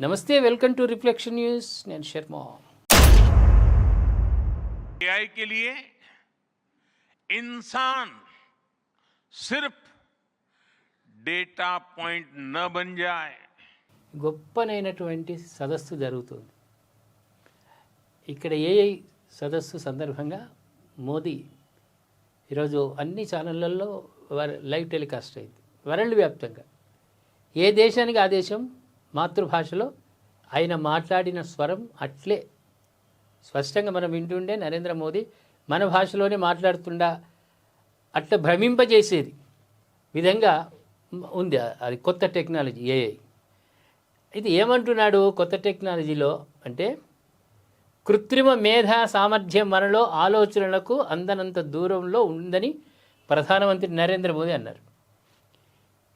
నమస్తే, welcome to reflection news. నేను Sharma. AI के लिए इंसान सिर्फ डेटा पॉइंट न बन जाए. గొప్పనైనటువంటి సదస్సు జరుగుతుంది. ఇక్కడ ఏఐ సదస్సు సందర్భంగా మోదీ ఈరోజు అన్ని ఛానళ్ళల్లో లైవ్ టెలికాస్ట్ అయింది. వరల్డ్ వ్యాప్తంగా ఏ దేశానికి ఆ దేశం మాతృభాషలో ఆయన మాట్లాడిన స్వరం అట్లే స్పష్టంగా మనం వింటుండే నరేంద్ర మోదీ మన భాషలోనే మాట్లాడుతుండా అట్లా భ్రమింపజేసేది విధంగా ఉంది. అది కొత్త టెక్నాలజీ ఏఐ. ఇది ఏమంటున్నాడు కొత్త టెక్నాలజీలో అంటే, కృత్రిమ మేధా సామర్థ్యం మనలో ఆలోచనలకు అందనంత దూరంలో ఉందని ప్రధానమంత్రి నరేంద్ర మోదీ అన్నారు.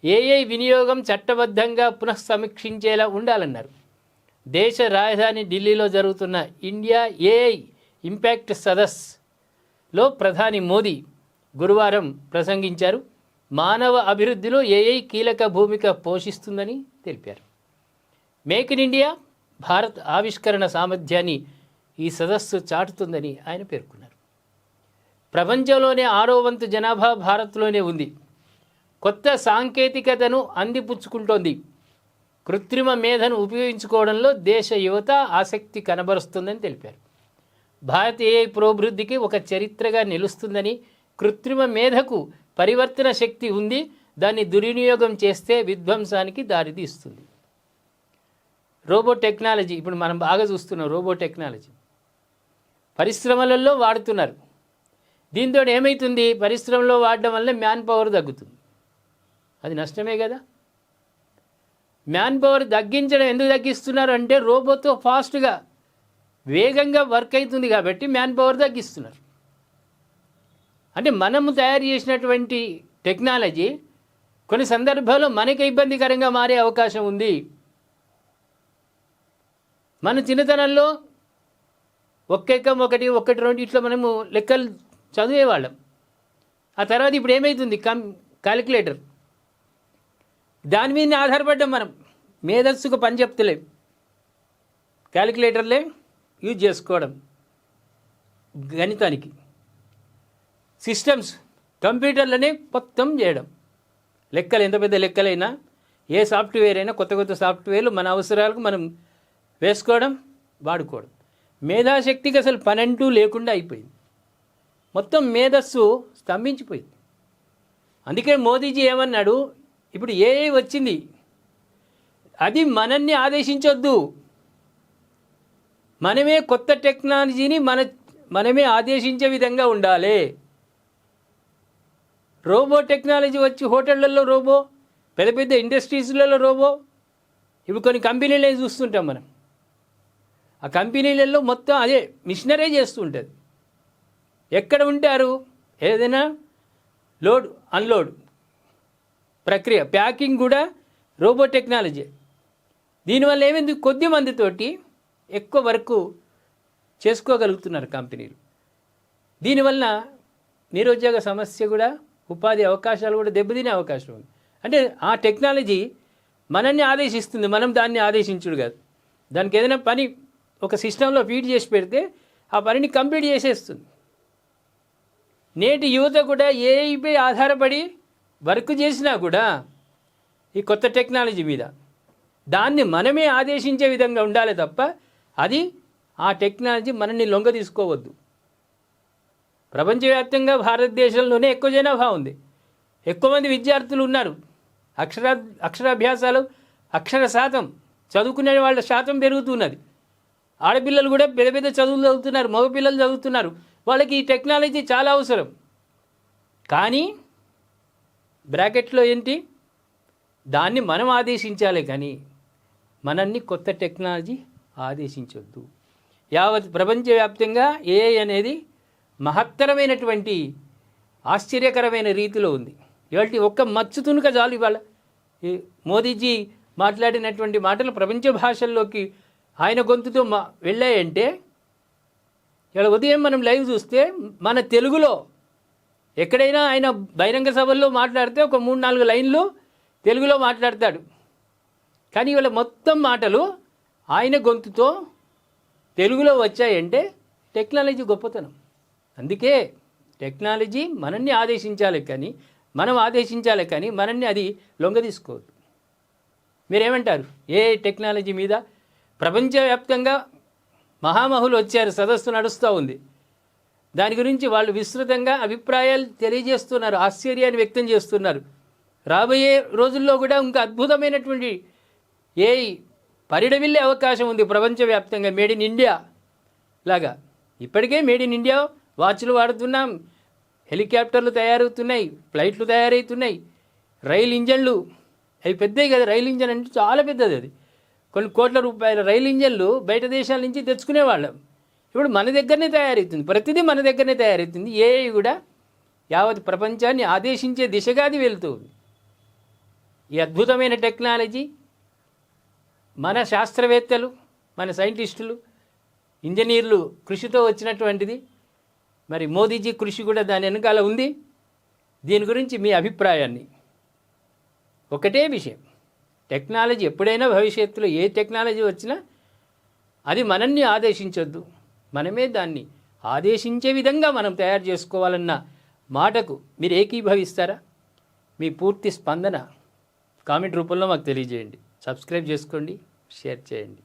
ఏఐ వినియోగం చట్టబద్ధంగా పునఃసమీక్షించేలా ఉండాలన్నారు. దేశ రాజధాని ఢిల్లీలో జరుగుతున్న ఇండియా ఏఐ ఇంపాక్ట్ సదస్సులో ప్రధాని మోదీ గురువారం ప్రసంగించారు. మానవ అభివృద్ధిలో ఏఐ కీలక భూమిక పోషిస్తుందని తెలిపారు. మేక్ ఇన్ ఇండియా భారత్ ఆవిష్కరణ సామర్థ్యాన్ని ఈ సదస్సు చాటుతుందని ఆయన పేర్కొన్నారు. ప్రపంచంలోనే 6వ వంతు జనాభా భారత్లోనే ఉంది. కొత్త సాంకేతికతను అందిపుచ్చుకుంటోంది. కృత్రిమ మేధను ఉపయోగించుకోవడంలో దేశ యువత ఆసక్తి కనబరుస్తుందని తెలిపారు. భారత్ ఏఐ పురోభివృద్ధికి ఒక చరిత్రగా నిలుస్తుందని, కృత్రిమ మేధకు పరివర్తన శక్తి ఉంది, దాన్ని దుర్వినియోగం చేస్తే విధ్వంసానికి దారితీస్తుంది. రోబో టెక్నాలజీ ఇప్పుడు మనం బాగా చూస్తున్నాం. రోబో టెక్నాలజీ పరిశ్రమలలో వాడుతున్నారు. దీంతో ఏమవుతుంది? పరిశ్రమలో వాడడం వల్ల మ్యాన్ పవర్ తగ్గుతుంది. అది నష్టమే కదా. మ్యాన్ పవర్ తగ్గించడం ఎందుకు తగ్గిస్తున్నారు అంటే, రోబోతో ఫాస్ట్గా వేగంగా వర్క్ అవుతుంది కాబట్టి మ్యాన్ పవర్ తగ్గిస్తున్నారు. అంటే మనము తయారు చేసినటువంటి టెక్నాలజీ కొన్ని సందర్భాల్లో మనకి ఇబ్బందికరంగా మారే అవకాశం ఉంది. మన చిన్నతనంలో ఒక్కెక్కం ఒకటి రెండు ఇట్లా మనము లెక్కలు చదివేవాళ్ళం. ఆ తర్వాత ఇప్పుడు ఏమవుతుంది? క్యాలిక్యులేటర్, దాని మీద ఆధారపడ్డాం మనం. మేధస్సుకు పని చెప్తలేం, క్యాలిక్యులేటర్లే యూజ్ చేసుకోవడం. గణితానికి సిస్టమ్స్ కంప్యూటర్లనే మొత్తం చేయడం. లెక్కలు ఎంత పెద్ద లెక్కలైనా, ఏ సాఫ్ట్వేర్ అయినా కొత్త సాఫ్ట్వేర్లు మన అవసరాలకు మనం వేసుకోవడం, వాడుకోవడం. మేధాశక్తికి అసలు పనంటూ లేకుండా అయిపోయింది. మొత్తం మేధస్సు స్తంభించిపోయింది. అందుకే మోదీజీ ఏమన్నాడు, ఇప్పుడు ఏఐ వచ్చింది, అది మనల్ని ఆదేశించొద్దు. మనమే కొత్త టెక్నాలజీని మనమే ఆదేశించే విధంగా ఉండాలి. రోబో టెక్నాలజీ వచ్చి హోటళ్లలో రోబో, పెద్ద పెద్ద ఇండస్ట్రీస్లలో రోబో. ఇప్పుడు కొన్ని కంపెనీలే చూస్తుంటాం మనం. ఆ కంపెనీలలో మొత్తం అదే మిషనరీ చేస్తూ ఉంటుంది. ఎక్కడ ఉంటారు? ఏదైనా లోడ్ అన్లోడ్ ప్రక్రియ, ప్యాకింగ్ కూడా రోబో టెక్నాలజీ. దీనివల్ల ఏమైంది? కొద్ది మందితోటి ఎక్కువ వర్క్ చేసుకోగలుగుతున్నారు కంపెనీలు. దీనివల్ల నిరుద్యోగ సమస్య కూడా, ఉపాధి అవకాశాలు కూడా దెబ్బతినే అవకాశం ఉంది. అంటే ఆ టెక్నాలజీ మనల్ని ఆదేశిస్తుంది, మనం దాన్ని ఆదేశించుడు కాదు. దానికి ఏదైనా పని ఒక సిస్టంలో ఫీడ్ చేసి పెడితే ఆ పనిని కంప్లీట్ చేసేస్తుంది. నేటి యువత కూడా ఏఐపై ఆధారపడి వర్క్ చేసినా కూడా ఈ కొత్త టెక్నాలజీ మీద దాన్ని మనమే ఆదేశించే విధంగా ఉండాలి తప్ప అది ఆ టెక్నాలజీ మనల్ని లొంగ తీసుకోవద్దు. ప్రపంచవ్యాప్తంగా భారతదేశంలోనే ఎక్కువ జనాభా ఉంది, ఎక్కువ మంది విద్యార్థులు ఉన్నారు. అక్షరాభ్యాసాలు, అక్షర శాతం చదువుకునే వాళ్ళ శాతం పెరుగుతున్నది. ఆడపిల్లలు కూడా పెద్ద పెద్ద చదువులు చదువుతున్నారు, మగపిల్లలు చదువుతున్నారు. వాళ్ళకి ఈ టెక్నాలజీ చాలా అవసరం. కానీ బ్రాకెట్లో ఏంటి? దాన్ని మనం ఆదేశించాలి కానీ మనల్ని కొత్త టెక్నాలజీ ఆదేశించొద్దు. యావత్ ప్రపంచవ్యాప్తంగా ఏఐ అనేది మహత్తరమైనటువంటి ఆశ్చర్యకరమైన రీతిలో ఉంది. ఇవాళ ఒక్క మచ్చు తునుక చాలు. ఇవాళ మోదీజీ మాట్లాడినటువంటి మాటలు ప్రపంచ భాషల్లోకి ఆయన గొంతుతో వెళ్ళాయంటే, ఇవాళ ఉదయం మనం లైవ్ చూస్తే మన తెలుగులో ఎక్కడైనా ఆయన బహిరంగ సభల్లో మాట్లాడితే ఒక 3-4 లైన్లు తెలుగులో మాట్లాడతాడు. కానీ ఇవాళ మొత్తం మాటలు ఆయన గొంతుతో తెలుగులో వచ్చాయంటే టెక్నాలజీ గొప్పతనం. అందుకే టెక్నాలజీ మనల్ని ఆదేశించాలి కానీ మనం ఆదేశించాలి కానీ మనల్ని అది లొంగదీసుకోవద్దు. మీరేమంటారు? ఏ టెక్నాలజీ మీద ప్రపంచవ్యాప్తంగా మహామహులు వచ్చారు, సదస్సు నడుస్తూ ఉంది. దాని గురించి వాళ్ళు విస్తృతంగా అభిప్రాయాలు తెలియజేస్తున్నారు, ఆశ్చర్యాన్ని వ్యక్తం చేస్తున్నారు. రాబోయే రోజుల్లో కూడా ఇంకా అద్భుతమైనటువంటి పరిడవిల్లే అవకాశం ఉంది ప్రపంచవ్యాప్తంగా. మేడ్ ఇన్ ఇండియా లాగా ఇప్పటికే మేడ్ ఇన్ ఇండియా వాచ్లు వాడుతున్నాం, హెలికాప్టర్లు తయారవుతున్నాయి, ఫ్లైట్లు తయారవుతున్నాయి, రైలు ఇంజన్లు అవి పెద్దవి కదా. రైలు ఇంజన్ అంటే చాలా పెద్దది, అది కొన్ని కోట్ల రూపాయల రైలు ఇంజన్లు బయట దేశాల నుంచి తెచ్చుకునేవాళ్ళం. ఇప్పుడు మన దగ్గరనే తయారవుతుంది, ప్రతిదీ మన దగ్గరనే తయారవుతుంది. ఏఐ కూడా యావత్ ప్రపంచాన్ని ఆదేశించే దిశగా అది వెళ్తుంది. ఈ అద్భుతమైన టెక్నాలజీ మన శాస్త్రవేత్తలు, మన సైంటిస్టులు, ఇంజనీర్లు కృషితో వచ్చినటువంటిది. మరి మోదీజీ కృషి కూడా దాని వెనకాల ఉంది. దీని గురించి మీ అభిప్రాయాన్ని. ఒకటే విషయం, టెక్నాలజీ ఎప్పుడైనా భవిష్యత్తులో ఏ టెక్నాలజీ వచ్చినా అది మనల్ని ఆదేశించొద్దు, మనమే దాన్ని ఆదేశించే విధంగా మనం తయారు చేసుకోవాలన్న మాటకు మీరు ఏకీభవిస్తారా? మీ పూర్తి స్పందన కామెంట్ రూపంలో మాకు తెలియజేయండి. సబ్స్క్రైబ్ చేసుకోండి, షేర్ చేయండి.